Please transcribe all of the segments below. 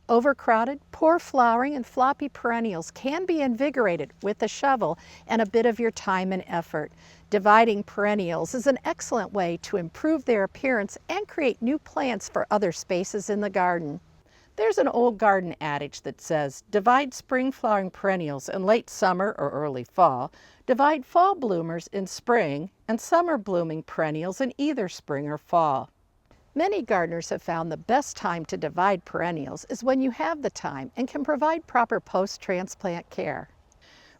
Overcrowded, poor flowering, and floppy perennials can be invigorated with a shovel and a bit of your time and effort. Dividing perennials is an excellent way to improve their appearance and create new plants for other spaces in the garden. There's an old garden adage that says, divide spring flowering perennials in late summer or early fall, divide fall bloomers in spring, and summer blooming perennials in either spring or fall. Many gardeners have found the best time to divide perennials is when you have the time and can provide proper post-transplant care.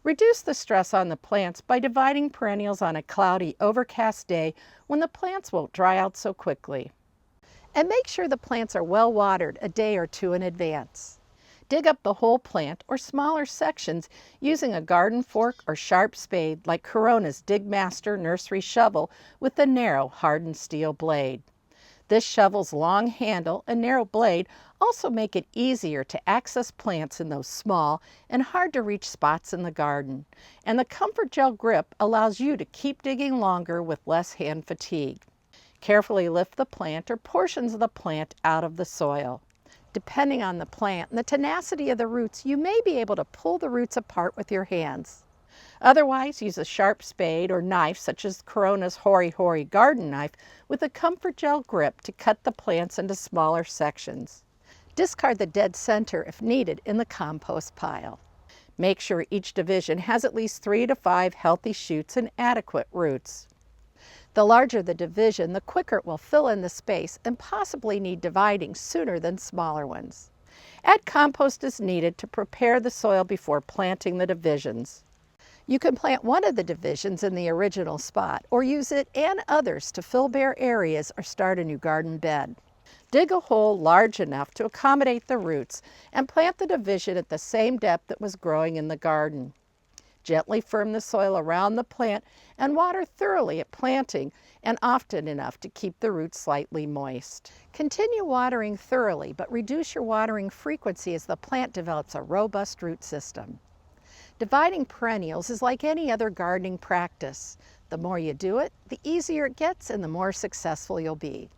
Reduce the stress on the plants by dividing perennials on a cloudy, overcast day when the plants won't dry out so quickly. And make sure the plants are well watered a day or two in advance. Dig up the whole plant or smaller sections using a garden fork or sharp spade like Corona's Digmaster nursery shovel with the narrow hardened steel blade. This shovel's long handle and narrow blade also make it easier to access plants in those small and hard to reach spots in the garden. And the Comfort Gel grip allows you to keep digging longer with less hand fatigue. Carefully lift the plant or portions of the plant out of the soil. Depending on the plant and the tenacity of the roots, you may be able to pull the roots apart with your hands. Otherwise, use a sharp spade or knife such as Corona's Hori Hori garden knife with a Comfort Gel grip to cut the plants into smaller sections. Discard the dead center if needed in the compost pile. Make sure each division has at least 3 to 5 healthy shoots and adequate roots. The larger the division, the quicker it will fill in the space and possibly need dividing sooner than smaller ones. Add compost as needed to prepare the soil before planting the divisions. You can plant one of the divisions in the original spot or use it and others to fill bare areas or start a new garden bed. Dig a hole large enough to accommodate the roots and plant the division at the same depth that was growing in the garden. Gently firm the soil around the plant and water thoroughly at planting and often enough to keep the roots slightly moist. Continue watering thoroughly, but reduce your watering frequency as the plant develops a robust root system. Dividing perennials is like any other gardening practice. The more you do it, the easier it gets and the more successful you'll be.